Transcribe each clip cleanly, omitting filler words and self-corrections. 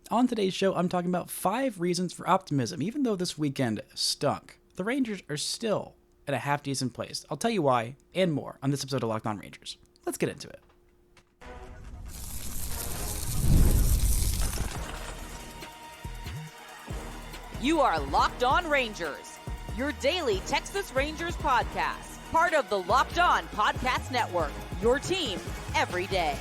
On today's show, I'm talking about 5 reasons for optimism. Even though this weekend stunk, the Rangers are still at a half-decent place. I'll tell you why and more on this episode of Locked On Rangers. Let's get into it. You are Locked On Rangers, your daily Texas Rangers podcast, part of the Locked On Podcast Network, your team every day.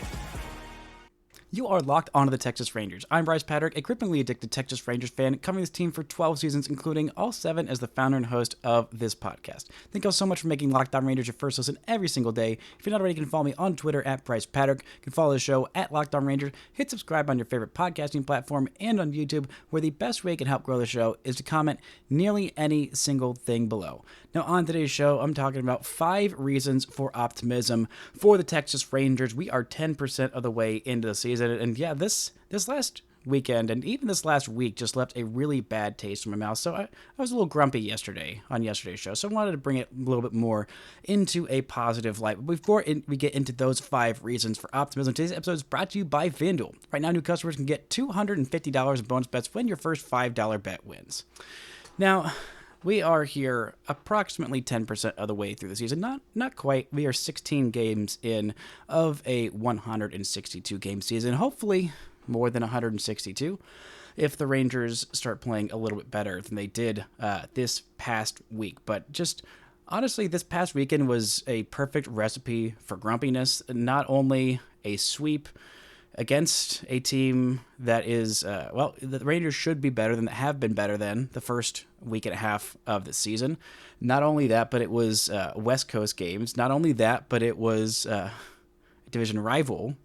You are locked onto the Texas Rangers. I'm PrizePicks, a cripplingly addicted Texas Rangers fan, covering this team for 12 seasons, including all 7 as the founder and host of this podcast. Thank you all so much for making Locked On Rangers your first listen every single day. If you're not already, you can follow me on Twitter at PrizePicks. You can follow the show at Locked On Rangers. Hit subscribe on your favorite podcasting platform and on YouTube, where the best way you can help grow the show is to comment nearly any single thing below. Now, on today's show, I'm talking about 5 reasons for optimism for the Texas Rangers. We are 10% of the way into the season. And yeah, this last weekend and even this last week just left a really bad taste in my mouth. So I was a little grumpy yesterday on yesterday's show. So I wanted to bring it a little bit more into a positive light. But before we get into those 5 reasons for optimism, today's episode is brought to you by FanDuel. Right now, new customers can get $250 in bonus bets when your first $5 bet wins. Now, we are here approximately 10% of the way through the season. Not quite. We are 16 games in of a 162-game season. Hopefully more than 162 if the Rangers start playing a little bit better than they did this past week. But just honestly, this past weekend was a perfect recipe for grumpiness. Not only a sweep against a team that is, the Rangers should be better than, have been better than the first week and a half of the season. Not only that, but it was West Coast games. Not only that, but it was division rival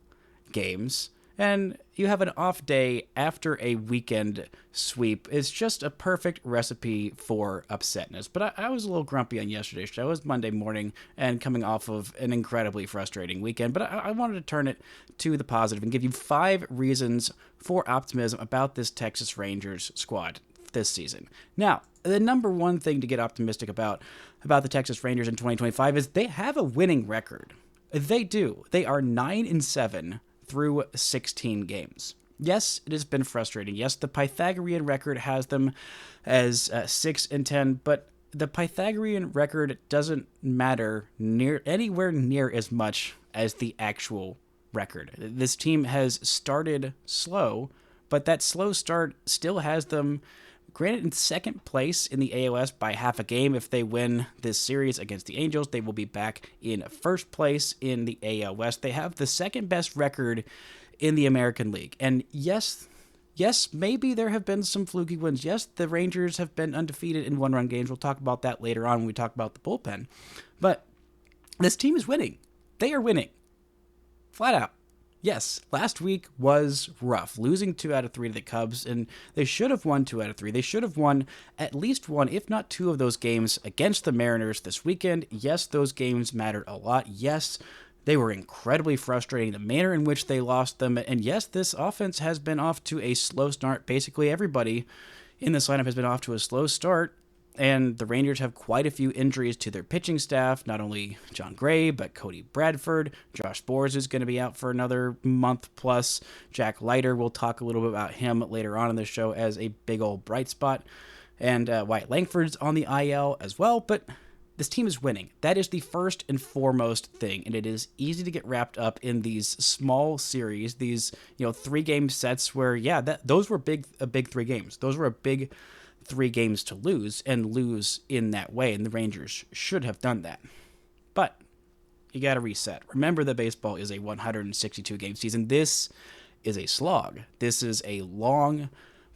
games. And you have an off day after a weekend sweep. It's just a perfect recipe for upsetness. But I was a little grumpy on yesterday's show. It was Monday morning and coming off of an incredibly frustrating weekend. But I wanted to turn it to the positive and give you 5 reasons for optimism about this Texas Rangers squad this season. Now, the number one thing to get optimistic about the Texas Rangers in 2025 is they have a winning record. They do. They are 9-7 through 16 games. Yes, it has been frustrating. Yes, the Pythagorean record has them as 6-10, but the Pythagorean record doesn't matter anywhere near as much as the actual record. This team has started slow, but that slow start still has them granted in second place in the AOS by half a game. If they win this series against the Angels, they will be back in first place in the AL West. They have the second best record in the American League. And yes, maybe there have been some fluky wins. Yes, the Rangers have been undefeated in one-run games. We'll talk about that later on when we talk about the bullpen. But this team is winning. They are winning. Flat out. Yes, last week was rough, losing 2 out of 3 to the Cubs, and they should have won 2 out of 3. They should have won at least 1, if not 2 of those games against the Mariners this weekend. Yes, those games mattered a lot. Yes, they were incredibly frustrating, the manner in which they lost them, and yes, this offense has been off to a slow start. Basically, everybody in this lineup has been off to a slow start. And the Rangers have quite a few injuries to their pitching staff, not only John Gray, but Cody Bradford. Josh Boers is going to be out for another month plus. Jack Leiter, we'll talk a little bit about him later on in the show as a big old bright spot. And Wyatt Langford's on the IL as well, but this team is winning. That is the first and foremost thing, and it is easy to get wrapped up in these small series, these 3-game sets where, those were big 3 games. Those were a big 3 games to lose and lose in that way, and the Rangers should have done that. But you got to reset. Remember that baseball is a 162-game season. This is a slog. This is a long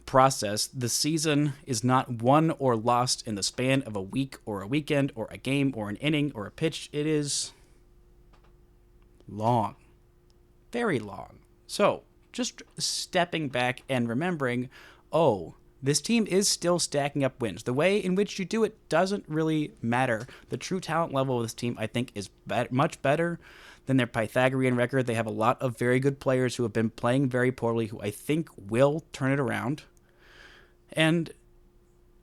process. The season is not won or lost in the span of a week or a weekend or a game or an inning or a pitch. It is long. Very long. So, just stepping back and remembering, this team is still stacking up wins. The way in which you do it doesn't really matter. The true talent level of this team, I think, is much better than their Pythagorean record. They have a lot of very good players who have been playing very poorly, who I think will turn it around. And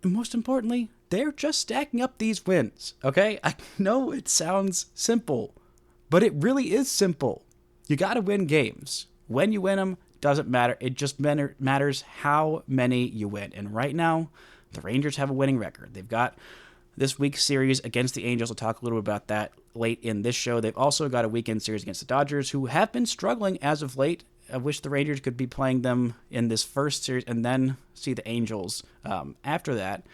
most importantly, they're just stacking up these wins, okay? I know it sounds simple, but it really is simple. You got to win games. When you win them, doesn't matter. It just matters how many you win. And right now, the Rangers have a winning record. They've got this week's series against the Angels. We'll talk a little bit about that late in this show. They've also got a weekend series against the Dodgers, who have been struggling as of late. I wish the Rangers could be playing them in this first series and then see the Angels after that,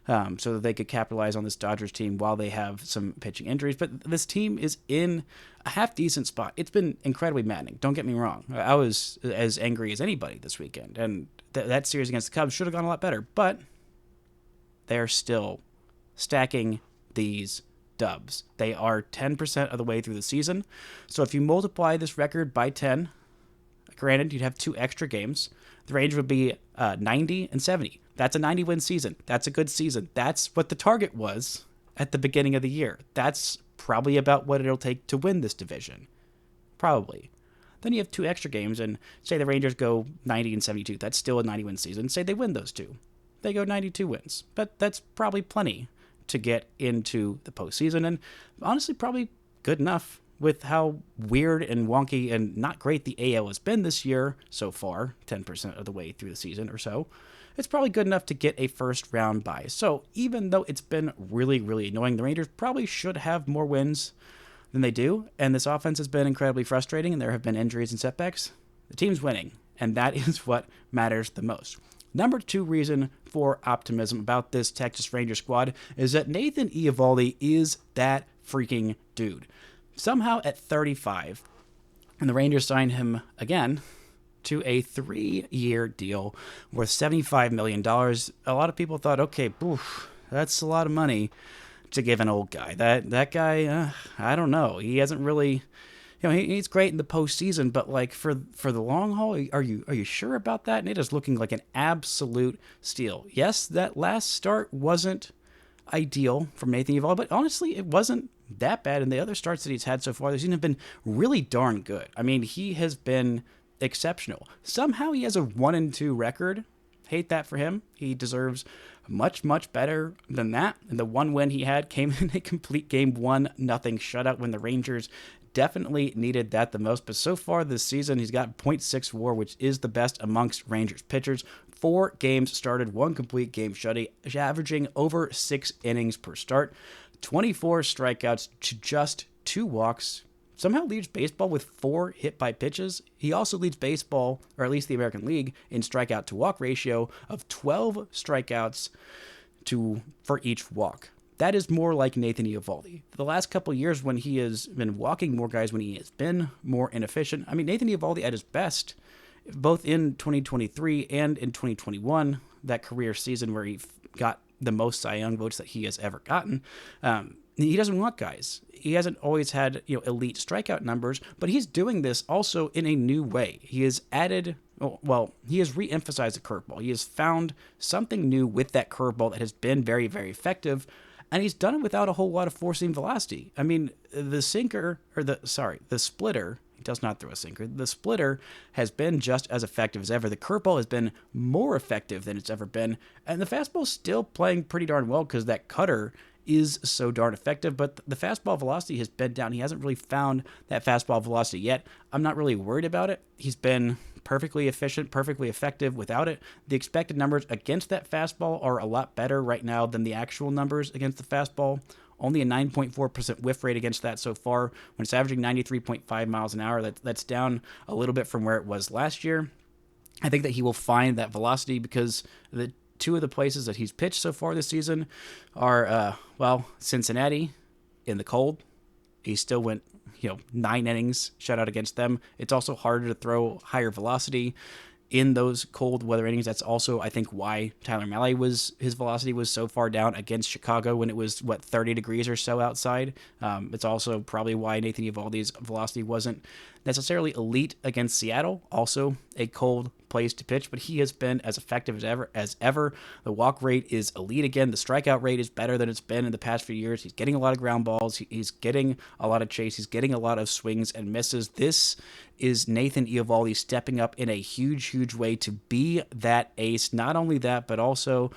so that they could capitalize on this Dodgers team while they have some pitching injuries. But this team is in a half-decent spot. It's been incredibly maddening. Don't get me wrong. I was as angry as anybody this weekend, and that series against the Cubs should have gone a lot better, but they're still stacking these dubs. They are 10% of the way through the season. So if you multiply this record by 10, granted, you'd have 2 extra games. The range would be 90 and 70. That's a 90-win season. That's a good season. That's what the target was at the beginning of the year. That's probably about what it'll take to win this division. Probably. Then you have 2 extra games, and say the Rangers go 90 and 72. That's still a 90-win season. Say they win those 2. They go 92 wins. But that's probably plenty to get into the postseason, and honestly probably good enough with how weird and wonky and not great the AL has been this year so far, 10% of the way through the season or so. It's probably good enough to get a first-round bye. So even though it's been really, really annoying, the Rangers probably should have more wins than they do, and this offense has been incredibly frustrating, and there have been injuries and setbacks. The team's winning, and that is what matters the most. Number 2 reason for optimism about this Texas Rangers squad is that Nathan Eovaldi is that freaking dude. Somehow at 35, and the Rangers signed him again to a 3-year deal worth $75 million. A lot of people thought, okay, that's a lot of money to give an old guy. That guy, I don't know. He hasn't really... he's great in the postseason, but like for the long haul, are you sure about that? And it is looking like an absolute steal. Yes, that last start wasn't ideal from Nathan Eovaldi, but honestly, it wasn't that bad. And the other starts that he's had so far this season have been really darn good. I mean, he has been exceptional. Somehow he has a 1-2 record. Hate that for him. He deserves much, much better than that. And the one win he had came in a complete game 1-0 shutout when the Rangers definitely needed that the most. But so far this season, he's got .6 WAR, which is the best amongst Rangers pitchers. 4 games started, 1 complete game shutout, averaging over 6 innings per start, 24 strikeouts to just 2 walks. Somehow leads baseball with 4 hit by pitches. He also leads baseball, or at least the American League, in strikeout to walk ratio of 12 strikeouts for each walk. That is more like Nathan Eovaldi. The last couple of years when he has been walking more guys, when he has been more inefficient. I mean, Nathan Eovaldi at his best, both in 2023 and in 2021, that career season where he got the most Cy Young votes that he has ever gotten, he doesn't walk guys. He hasn't always had elite strikeout numbers, but he's doing this also in a new way. He has added... he has re-emphasized the curveball. He has found something new with that curveball that has been very, very effective, and he's done it without a whole lot of four-seam velocity. I mean, the splitter, he does not throw a sinker. The splitter has been just as effective as ever. The curveball has been more effective than it's ever been, and the fastball's still playing pretty darn well because that cutter is so darn effective, but the fastball velocity has been down. He hasn't really found that fastball velocity yet. I'm not really worried about it. He's been perfectly efficient, perfectly effective without it. The expected numbers against that fastball are a lot better right now than the actual numbers against the fastball. Only a 9.4% whiff rate against that so far. When it's averaging 93.5 miles an hour, that's down a little bit from where it was last year. I think that he will find that velocity because the 2 of the places that he's pitched so far this season are, Cincinnati in the cold. He still went, 9 innings shutout against them. It's also harder to throw higher velocity in those cold weather innings. That's also, I think, why Tyler Mahle his velocity was so far down against Chicago when it was 30 degrees or so outside. It's also probably why Nathan Eovaldi's velocity wasn't necessarily elite against Seattle, also a cold place to pitch, but he has been as effective as ever. The walk rate is elite again. The strikeout rate is better than it's been in the past few years. He's getting a lot of ground balls. He's getting a lot of chase. He's getting a lot of swings and misses. This is Nathan Eovaldi stepping up in a huge, huge way to be that ace. Not only that, but also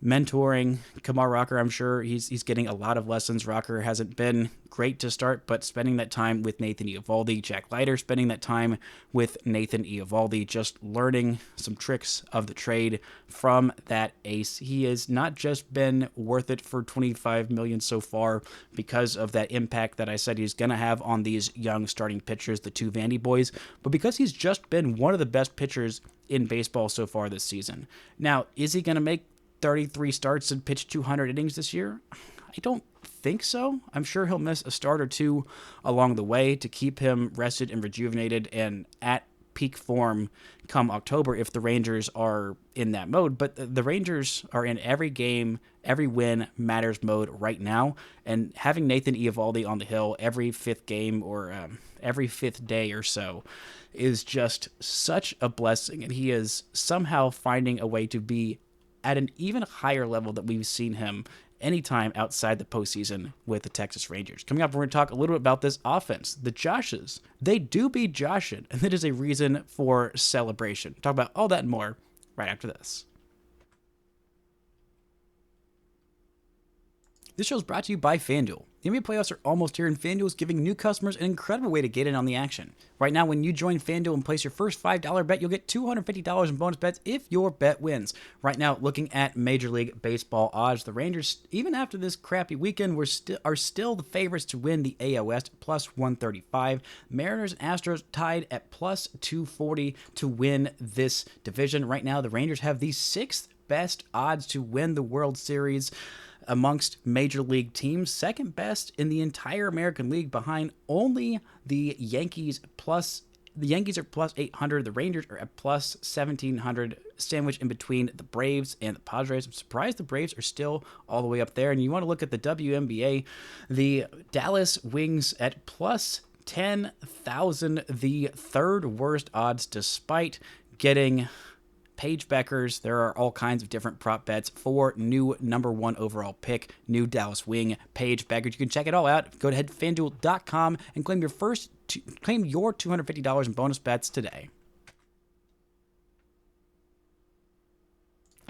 mentoring Kamar Rocker. I'm sure he's getting a lot of lessons. Rocker hasn't been great to start, but spending that time with Nathan Eovaldi, Jack Leiter spending that time with Nathan Eovaldi, just learning some tricks of the trade from that ace. He has not just been worth it for $25 million so far because of that impact that I said he's going to have on these young starting pitchers, the two Vandy boys, but because he's just been one of the best pitchers in baseball so far this season. Now, is he going to make 33 starts and pitch 200 innings this year? I don't think so. I'm sure he'll miss a start or two along the way to keep him rested and rejuvenated and at peak form come October if the Rangers are in that mode. But the Rangers are in every game, every win matters mode right now. And having Nathan Eovaldi on the hill every fifth game or every fifth day or so is just such a blessing. And he is somehow finding a way to be at an even higher level that we've seen him anytime outside the postseason with the Texas Rangers. Coming up, we're going to talk a little bit about this offense. The Joshes, they do be Joshin', and that is a reason for celebration. Talk about all that and more right after this. This show is brought to you by FanDuel. The NBA playoffs are almost here, and FanDuel is giving new customers an incredible way to get in on the action. Right now, when you join FanDuel and place your first $5 bet, you'll get $250 in bonus bets if your bet wins. Right now, looking at Major League Baseball odds, the Rangers, even after this crappy weekend, are still the favorites to win the AL West, plus 135. Mariners and Astros tied at plus 240 to win this division. Right now, the Rangers have the sixth best odds to win the World Series amongst major league teams, second best in the entire American League behind only the Yankees. The Yankees are plus 800, the Rangers are at plus 1700, sandwiched in between the Braves and the Padres. I'm surprised the Braves are still all the way up there. And you want to look at the WNBA, the Dallas Wings at plus 10,000, the third worst odds despite getting Paige Beckers. There are all kinds of different prop bets for new number one overall pick, new Dallas Wing, Paige Beckers. You can check it all out. Go to FanDuel.com and claim your $250 in bonus bets today.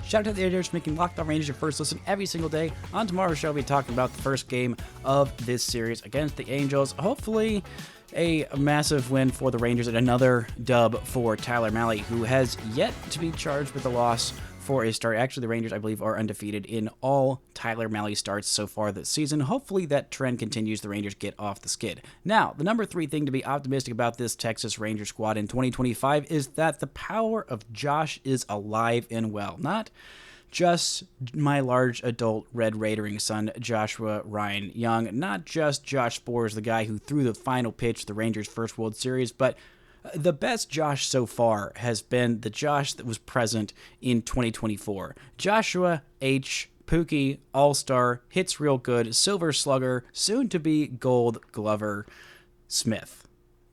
Shout out to the editors for making Locked On Rangers your first listen every single day. On tomorrow's show, we'll be talking about the first game of this series against the Angels. Hopefully a massive win for the Rangers and another dub for Tyler Mahle, who has yet to be charged with a loss for a start. Actually, the Rangers, I believe, are undefeated in all Tyler Mahle starts so far this season. Hopefully that trend continues. The Rangers get off the skid. Now, the number three thing to be optimistic about this Texas Rangers squad in 2025 is that the power of Josh is alive and well. Not just my large adult Red Raidering son, Joshua Ryan Young. Not just Josh Spores, the guy who threw the final pitch to the Rangers' first World Series, but the best Josh so far has been the Josh that was present in 2024. Joshua H. Pookie, All-Star, hits real good, Silver Slugger, soon to be Gold Glover Smith.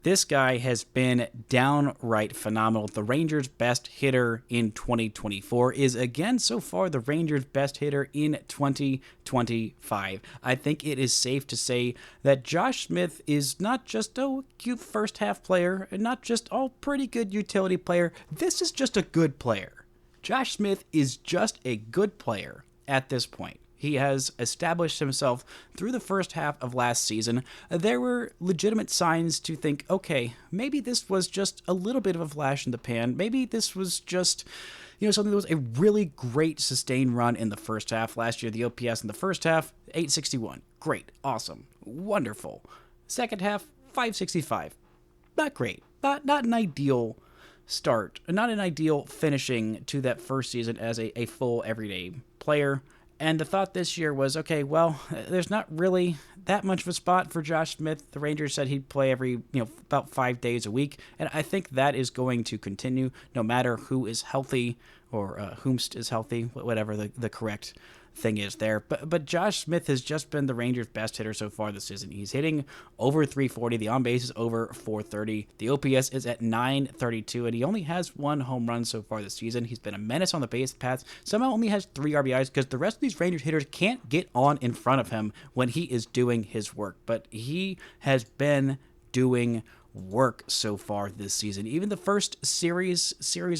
This guy has been downright phenomenal. The Rangers' best hitter in 2024 is again so far the Rangers' best hitter in 2025. I think it is safe to say that Josh Smith is not just a cute first half player and not just a pretty good utility player. This is just a good player. Josh Smith is just a good player at this point. He has established himself through the first half of last season. There were legitimate signs to think, okay, maybe this was just a little bit of a flash in the pan. Maybe this was just, something that was a really great sustained run in the first half. Last year, the OPS in the first half, 861. Great, awesome, wonderful. Second half, 565. Not great, not an ideal start, not an ideal finishing to that first season as a full everyday player. And the thought this year was, okay, well, there's not really that much of a spot for Josh Smith. The Rangers said he'd play every, about 5 days a week. And I think that is going to continue no matter who is healthy or whomst is healthy, whatever the correct thing is there. But Josh Smith has just been the Rangers' best hitter so far this season. He's hitting over 340. The on-base is over 430. The OPS is at 932, and he only has one home run so far this season. He's been a menace on the base paths. Somehow only has 3 RBIs because the rest of these Rangers hitters can't get on in front of him when he is doing his work. But he has been doing work so far this season. Even the first series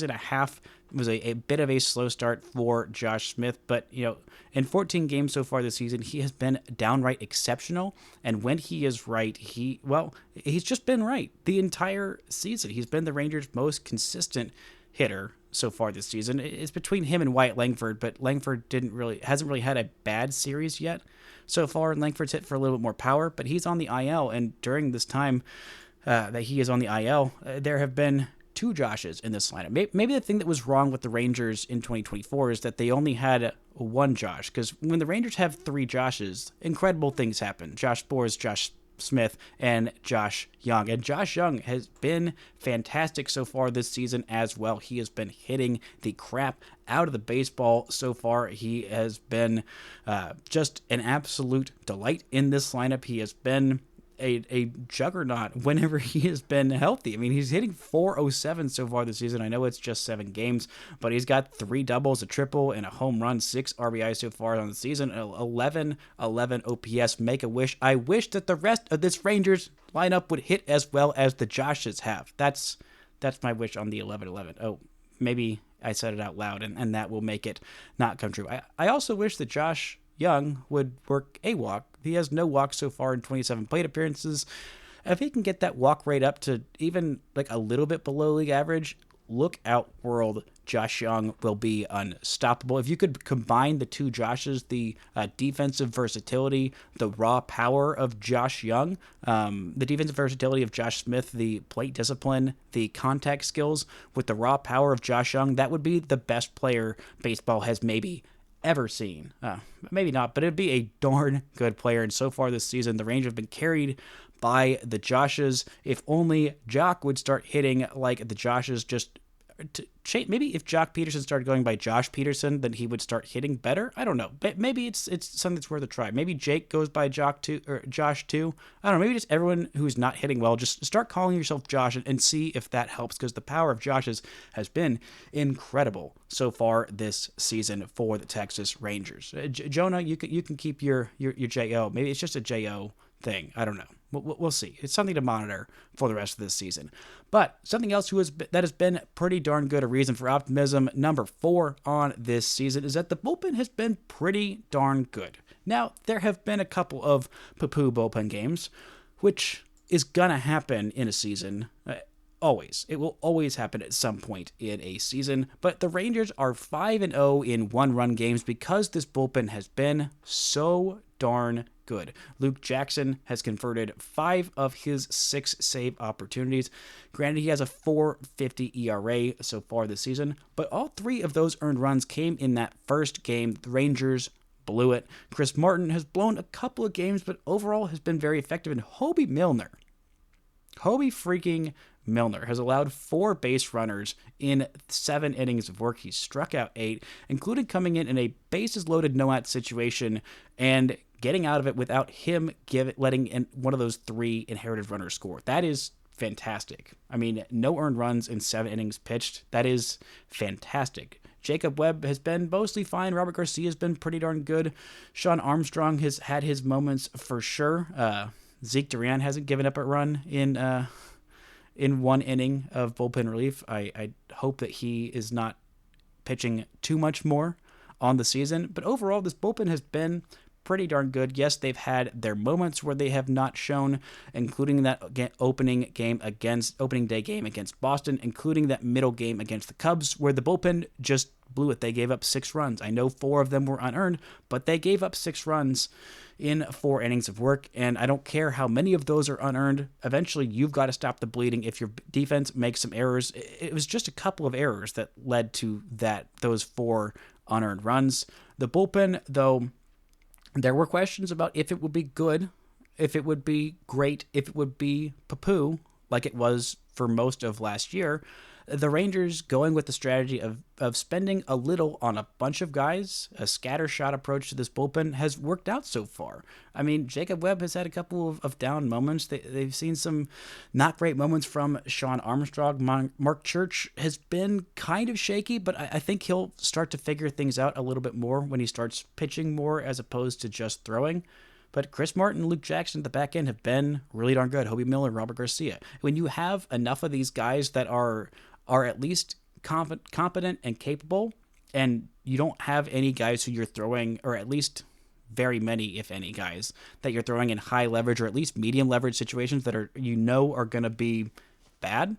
and a half was a bit of a slow start for Josh Smith, but in 14 games so far this season, he has been downright exceptional. And when he is right, he's just been right the entire season. He's been the Rangers' most consistent hitter so far this season. It's between him and Wyatt Langford, but Langford hasn't really had a bad series yet so far. Langford's hit for a little bit more power, but he's on the IL, and during this time that he is on the IL, there have been two Joshes in this lineup. Maybe the thing that was wrong with the Rangers in 2024 is that they only had one Josh, because when the Rangers have three Joshes, incredible things happen. Josh Boers, Josh Smith, and Josh Jung. And Josh Jung has been fantastic so far this season as well. He has been hitting the crap out of the baseball so far. He has been just an absolute delight in this lineup. He has been a juggernaut whenever he has been healthy. I mean, he's hitting .407 so far this season. I know it's just 7 games, but he's got 3 doubles, a triple, and a home run, 6 RBI so far on the season, 11 OPS. Make a wish. I wish that the rest of this Rangers lineup would hit as well as the Joshes have. That's my wish on the 11-11. Oh, maybe I said it out loud, and that will make it not come true. I also wish that Josh Jung would work a walk. He has no walks so far in 27 plate appearances. If he can get that walk rate up to even like a little bit below league average, look out, world. Josh Jung will be unstoppable. If you could combine the two Joshes, the defensive versatility, the raw power of Josh Jung, the defensive versatility of Josh Smith, the plate discipline, the contact skills, with the raw power of Josh Jung, that would be the best player baseball has maybe ever seen. Maybe not, but it'd be a darn good player. And so far this season, the Rangers have been carried by the Joshes. If only Jock would start hitting like the Joshes, maybe if Jock Peterson started going by Josh Peterson, then he would start hitting better. I don't know. But maybe it's something that's worth a try. Maybe Jake goes by Jock too, or Josh too. I don't know. Maybe just everyone who's not hitting well, just start calling yourself Josh and see if that helps, because the power of Josh's has been incredible so far this season for the Texas Rangers. Jonah, you can keep your JO. Maybe it's just a JO thing. I don't know. We'll see. It's something to monitor for the rest of this season. But something else that has been pretty darn good, a reason for optimism, number 4 on this season, is that the bullpen has been pretty darn good. Now, there have been a couple of poo-poo bullpen games, which is going to happen in a season. Always. It will always happen at some point in a season. But the Rangers are 5-0 in one-run games because this bullpen has been so darn good. Luke Jackson has converted 5 of his 6 save opportunities. Granted, he has a .450 ERA so far this season, but all 3 of those earned runs came in that first game. The Rangers blew it. Chris Martin has blown a couple of games, but overall has been very effective. And Hobie freaking Milner has allowed 4 base runners in 7 innings of work. He's struck out 8, including coming in a bases loaded no-out situation and getting out of it without him letting in one of those 3 inherited runners score. That is fantastic. I mean, no earned runs in 7 innings pitched. That is fantastic. Jacob Webb has been mostly fine. Robert Garcia has been pretty darn good. Sean Armstrong has had his moments for sure. Zeke Duran hasn't given up a run in 1 inning of bullpen relief. I hope that he is not pitching too much more on the season. But overall, this bullpen has been pretty darn good. Yes, they've had their moments where they have not shown, including that opening day game against Boston, including that middle game against the Cubs, where the bullpen just blew it. They gave up 6 runs. I know 4 of them were unearned, but they gave up 6 runs in 4 innings of work, and I don't care how many of those are unearned. Eventually, you've got to stop the bleeding. If your defense makes some errors, it was just a couple of errors that led to those 4 unearned runs. The bullpen, though, there were questions about if it would be good, if it would be great, if it would be poo-poo, like it was for most of last year. The Rangers going with the strategy of spending a little on a bunch of guys, a scattershot approach to this bullpen, has worked out so far. I mean, Jacob Webb has had a couple of down moments. They've seen some not great moments from Sean Armstrong. Mark Church has been kind of shaky, but I think he'll start to figure things out a little bit more when he starts pitching more as opposed to just throwing. But Chris Martin, Luke Jackson at the back end have been really darn good. Hobie Miller, Robert Garcia. When you have enough of these guys that are at least competent and capable, and you don't have any guys who you're throwing, or at least very many, if any, guys that you're throwing in high leverage or at least medium leverage situations that are going to be bad.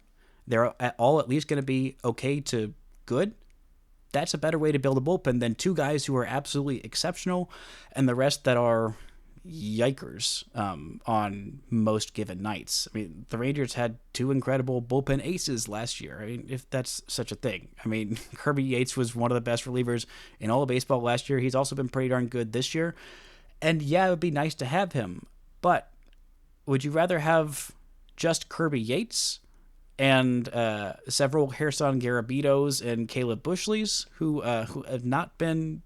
They're all at least going to be okay to good. That's a better way to build a bullpen than two guys who are absolutely exceptional and the rest that are yikers on most given nights. I mean, the Rangers had two incredible bullpen aces last year. I mean, if that's such a thing. I mean, Kirby Yates was one of the best relievers in all of baseball last year. He's also been pretty darn good this year. And yeah, it would be nice to have him. But would you rather have just Kirby Yates and several Gerson Garabitos and Caleb Bushleys who have not been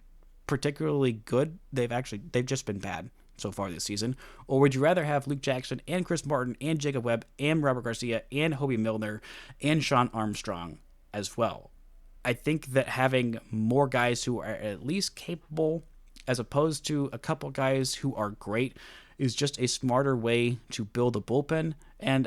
particularly good? They've just been bad so far this season? Or would you rather have Luke Jackson and Chris Martin and Jacob Webb and Robert Garcia and Hobie Milner and Sean Armstrong as well? I think that having more guys who are at least capable as opposed to a couple guys who are great is just a smarter way to build a bullpen. And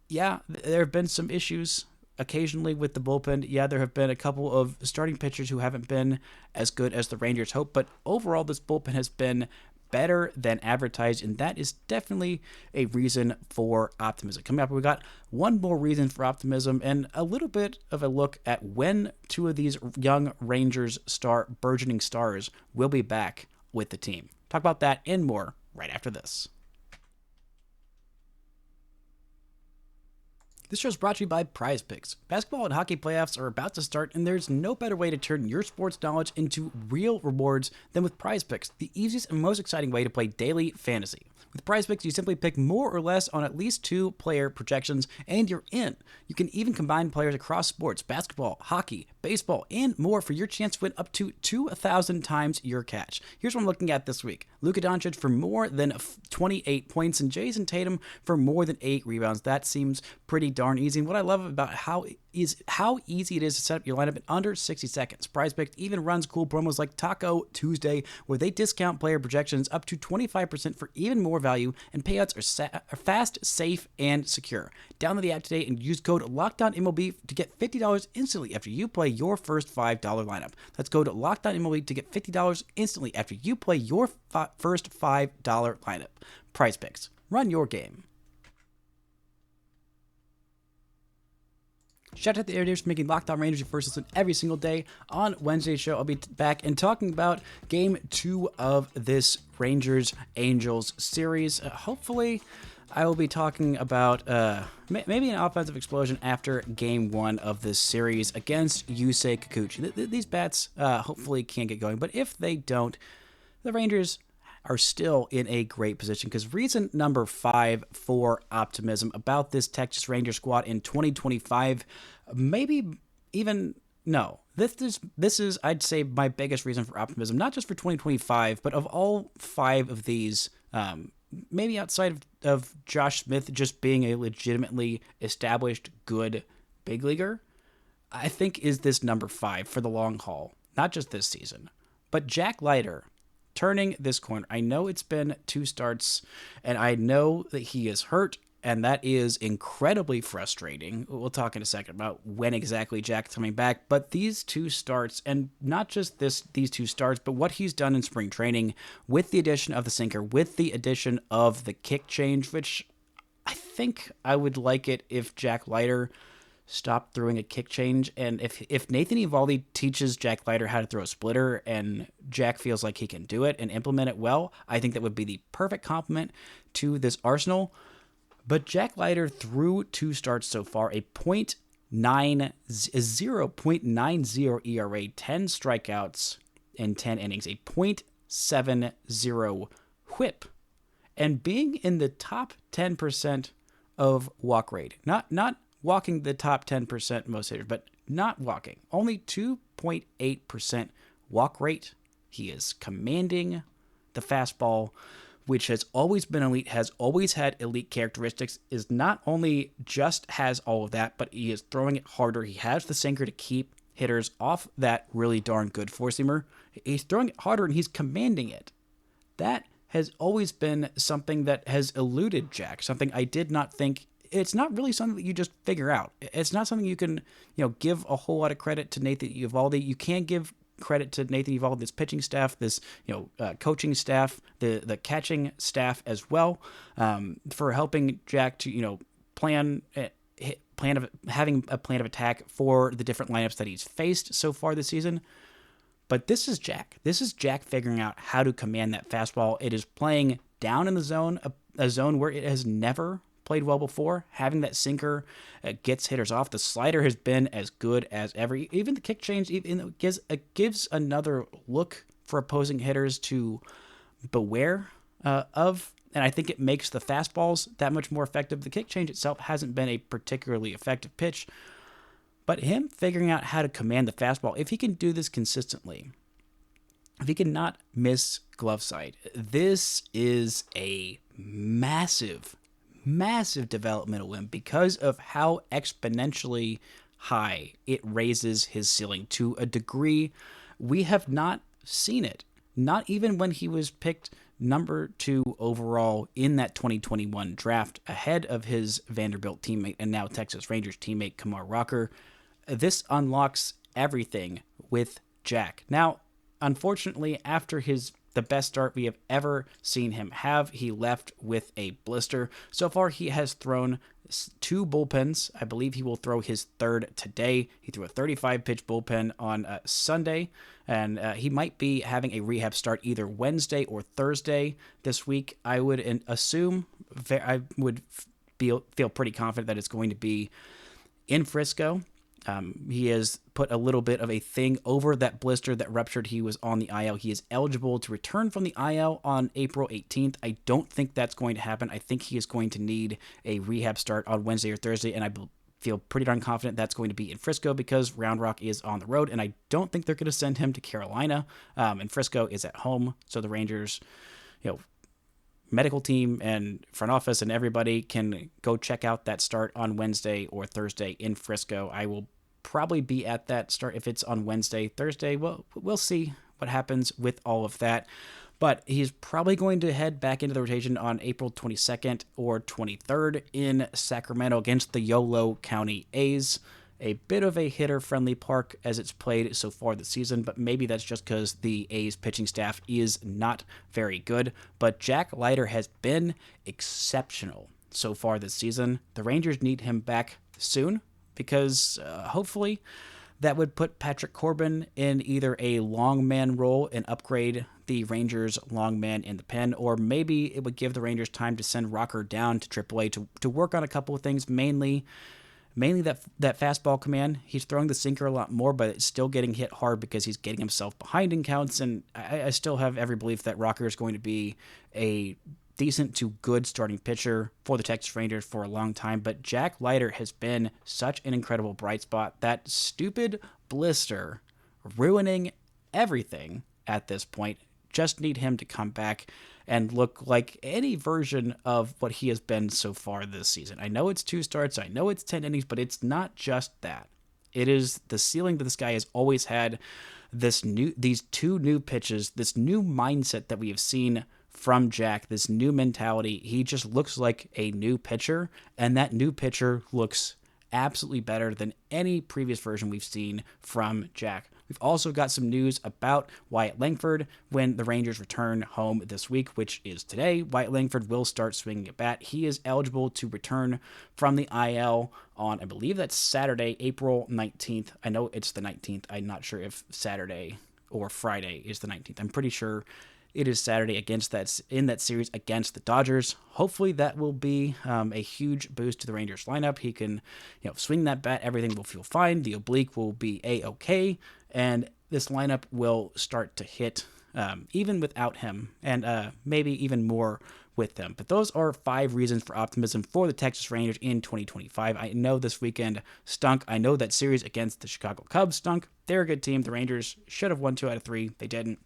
yeah, there have been some issues occasionally with the bullpen. Yeah, there have been a couple of starting pitchers who haven't been as good as the Rangers hoped, but overall this bullpen has been better than advertised, and that is definitely a reason for optimism. Coming up, we got one more reason for optimism and a little bit of a look at when two of these young Rangers burgeoning stars will be back with the team. Talk about that and more right after this. This show is brought to you by PrizePicks. Basketball and hockey playoffs are about to start, and there's no better way to turn your sports knowledge into real rewards than with PrizePicks, the easiest and most exciting way to play daily fantasy. With PrizePicks, you simply pick more or less on at least 2 player projections, and you're in. You can even combine players across sports, basketball, hockey, baseball, and more for your chance to win up to 2,000 times your cash. Here's what I'm looking at this week. Luka Doncic for more than 28 points and Jason Tatum for more than 8 rebounds. That seems pretty darn easy. And what I love about how easy it is to set up your lineup in under 60 seconds. PrizePicks even runs cool promos like Taco Tuesday, where they discount player projections up to 25% for even more value, and payouts are fast, safe, and secure. Download the app today and use code LOCKEDONMLB to get $50 instantly after you play your first $5 lineup. That's code LOCKEDONMLB to get $50 instantly after you play your first $5 lineup. PrizePicks. Run your game. Shout out to the Air for making Locked On Rangers your first listen every single day. On Wednesday's show, I'll be back and talking about Game 2 of this Rangers-Angels series. Hopefully, I will be talking about maybe an offensive explosion after Game 1 of this series against Yusei Kikuchi. These bats hopefully can get going, but if they don't, the Rangers are still in a great position, because reason number 5 for optimism about this Texas Ranger squad in 2025, maybe even no. This is I'd say my biggest reason for optimism, not just for 2025, but of all 5 of these, maybe outside of Josh Smith just being a legitimately established good big leaguer, I think is this number 5 for the long haul, not just this season. But Jack Leiter turning this corner. I know it's been 2 starts, and I know that he is hurt, and that is incredibly frustrating. We'll talk in a second about when exactly Jack's coming back, but these 2 starts, and not just these 2 starts, but what he's done in spring training with the addition of the sinker, with the addition of the kick change, which I think I would like it if Jack Leiter stopped throwing a kick change, and if Nathan Eovaldi teaches Jack Leiter how to throw a splitter and Jack feels like he can do it and implement it well, I think that would be the perfect complement to this arsenal. But Jack Leiter through 2 starts so far, a 0.90 ERA, 10 strikeouts in 10 innings, a .70 whip, and being in the top 10% of walk rate. Not walking the top 10% most hitters, but not walking. Only 2.8% walk rate. He is commanding the fastball, which has always been elite, has always had elite characteristics, is not only just has all of that, but he is throwing it harder. He has the sinker to keep hitters off that really darn good four-seamer. He's throwing it harder and he's commanding it. That has always been something that has eluded Jack, something I did not think it's not really something that you just figure out. It's not something you can, give a whole lot of credit to Nathan Eovaldi. You can give credit to Nathan Eovaldi, this pitching staff, this coaching staff, the catching staff as well, for helping Jack to having a plan of attack for the different lineups that he's faced so far this season. But this is Jack. This is Jack figuring out how to command that fastball. It is playing down in the zone, a zone where it has never played well before. Having that sinker gets hitters off. The slider has been as good as ever. Even the kick change gives another look for opposing hitters to beware of. And I think it makes the fastballs that much more effective. The kick change itself hasn't been a particularly effective pitch. But him figuring out how to command the fastball, if he can do this consistently, if he can not miss glove side, this is a massive developmental win because of how exponentially high it raises his ceiling to a degree we have not seen it. Not even when he was picked number 2 overall in that 2021 draft ahead of his Vanderbilt teammate and now Texas Rangers teammate Kumar Rocker. This unlocks everything with Jack. Now, unfortunately, after the best start we have ever seen him have, he left with a blister. So far, he has thrown 2 bullpens. I believe he will throw his 3rd today. He threw a 35-pitch bullpen on Sunday, and he might be having a rehab start either Wednesday or Thursday this week. I would assume, I would feel pretty confident that it's going to be in Frisco. He has put a little bit of a thing over that blister that ruptured. He was on the IL. He is eligible to return from the IL on April 18th. I don't think that's going to happen. I think he is going to need a rehab start on Wednesday or Thursday, and I feel pretty darn confident that's going to be in Frisco because Round Rock is on the road, and I don't think they're going to send him to Carolina. And Frisco is at home, so the Rangers, medical team and front office and everybody can go check out that start on Wednesday or Thursday in Frisco. I will probably be at that start if it's on Wednesday. Thursday, well, we'll see what happens with all of that. But he's probably going to head back into the rotation on April 22nd or 23rd in Sacramento against the Yolo County A's. A bit of a hitter-friendly park as it's played so far this season, but maybe that's just because the A's pitching staff is not very good. But Jack Leiter has been exceptional so far this season. The Rangers need him back soon because hopefully that would put Patrick Corbin in either a long man role and upgrade the Rangers long man in the pen, or maybe it would give the Rangers time to send Rocker down to AAA to work on a couple of things, mainly that fastball command. He's throwing the sinker a lot more, but it's still getting hit hard because he's getting himself behind in counts, and I still have every belief that Rocker is going to be a decent to good starting pitcher for the Texas Rangers for a long time. But Jack Leiter has been such an incredible bright spot. That stupid blister ruining everything at this point. Just need him to come back and look like any version of what he has been so far this season. I know it's 2 starts, I know it's 10 innings, but it's not just that. It is the ceiling that this guy has always had. These 2 new pitches, this new mindset that we have seen from Jack, this new mentality. He just looks like a new pitcher, and that new pitcher looks absolutely better than any previous version we've seen from Jack. We've also got some news about Wyatt Langford when the Rangers return home this week, which is today. Wyatt Langford will start swinging a bat. He is eligible to return from the IL on, I believe that's Saturday, April 19th. I know it's the 19th. I'm not sure if Saturday or Friday is the 19th. I'm pretty sure it is Saturday in that series against the Dodgers. Hopefully that will be a huge boost to the Rangers lineup. He can, swing that bat. Everything will feel fine. The oblique will be a-okay, and this lineup will start to hit even without him, and maybe even more with them. But those are 5 reasons for optimism for the Texas Rangers in 2025. I know this weekend stunk. I know that series against the Chicago Cubs stunk. They're a good team. The Rangers should have won 2 out of 3. They didn't.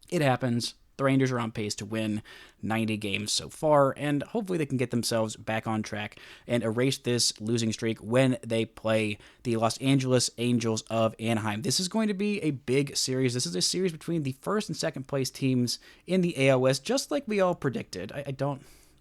It happens. The Rangers are on pace to win 90 games so far, and hopefully they can get themselves back on track and erase this losing streak when they play the Los Angeles Angels of Anaheim. This is going to be a big series. This is a series between the first and second place teams in the AL West, just like we all predicted.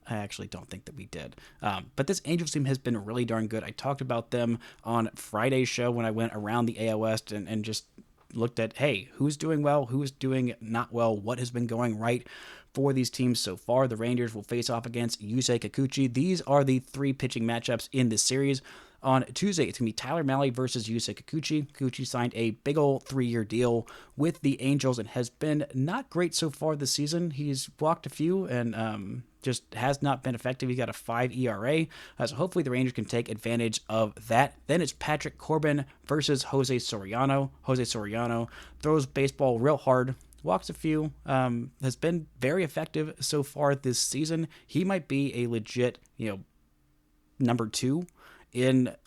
I actually don't think that we did. But this Angels team has been really darn good. I talked about them on Friday's show when I went around the AL West and just looked at, hey, who's doing well, who's doing not well, what has been going right for these teams so far. The Rangers will face off against Yusei Kikuchi. These are the 3 pitching matchups in this series. On Tuesday, it's going to be Tyler Mahle versus Yusei Kikuchi. Kikuchi signed a big old 3-year deal with the Angels and has been not great so far this season. He's walked a few and just has not been effective. He's got a 5 ERA, so hopefully the Rangers can take advantage of that. Then it's Patrick Corbin versus Jose Soriano. Jose Soriano throws baseball real hard, walks a few, has been very effective so far this season. He might be a legit, number 2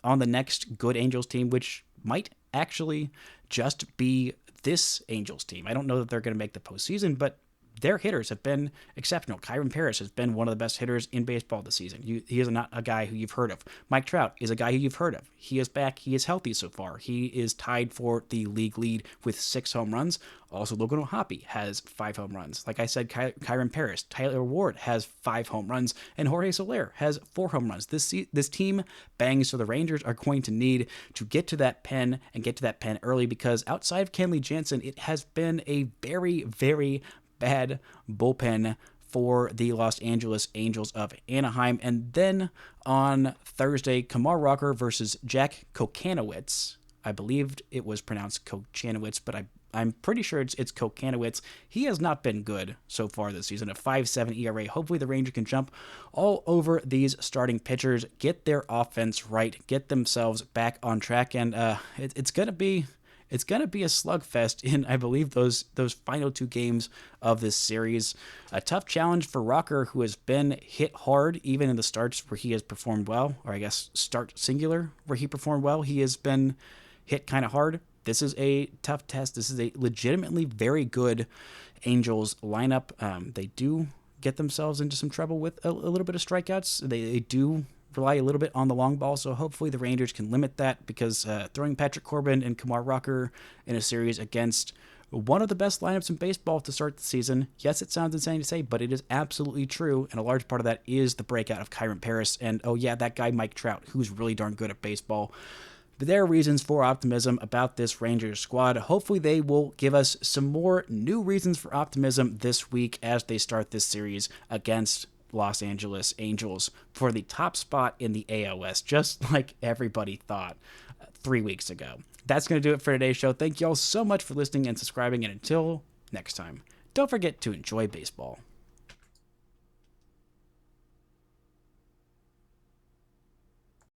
on the next good Angels team, which might actually just be this Angels team. I don't know that they're going to make the postseason, but their hitters have been exceptional. Kyron Paris has been one of the best hitters in baseball this season. He is not a guy who you've heard of. Mike Trout is a guy who you've heard of. He is back. He is healthy so far. He is tied for the league lead with 6 home runs. Also, Logan O'Hoppe has 5 home runs. Like I said, Kyron Paris, Tyler Ward has 5 home runs, and Jorge Soler has 4 home runs. This team bangs, so the Rangers are going to need to get to that pen and get to that pen early, because outside of Kenley Jansen, it has been a very, very bad bullpen for the Los Angeles Angels of Anaheim. And then on Thursday, Kumar Rocker versus Jack Kokanowitz. I believed it was pronounced Kochanowitz, but I'm pretty sure it's Kokanowitz. He has not been good so far this season, a 5.7 ERA. Hopefully the Rangers can jump all over these starting pitchers, get their offense right, get themselves back on track, and it's going to be a slugfest in, I believe, those final 2 games of this series. A tough challenge for Rocker, who has been hit hard even in the starts where he has performed well, or I guess start singular where he performed well. He has been hit kind of hard. This is a tough test. This is a legitimately very good Angels lineup. They do get themselves into some trouble with a little bit of strikeouts. They do rely a little bit on the long ball, so hopefully the Rangers can limit that, because throwing Patrick Corbin and Kumar Rocker in a series against one of the best lineups in baseball to start the season, yes, it sounds insane to say, but it is absolutely true, and a large part of that is the breakout of Kyron Paris, and oh yeah, that guy Mike Trout, who's really darn good at baseball. But there are reasons for optimism about this Rangers squad. Hopefully they will give us some more new reasons for optimism this week as they start this series against Los Angeles Angels for the top spot in the AL West, just like everybody thought 3 weeks ago. That's going to do it for today's show. Thank you all so much for listening and subscribing, and until next time, don't forget to enjoy baseball.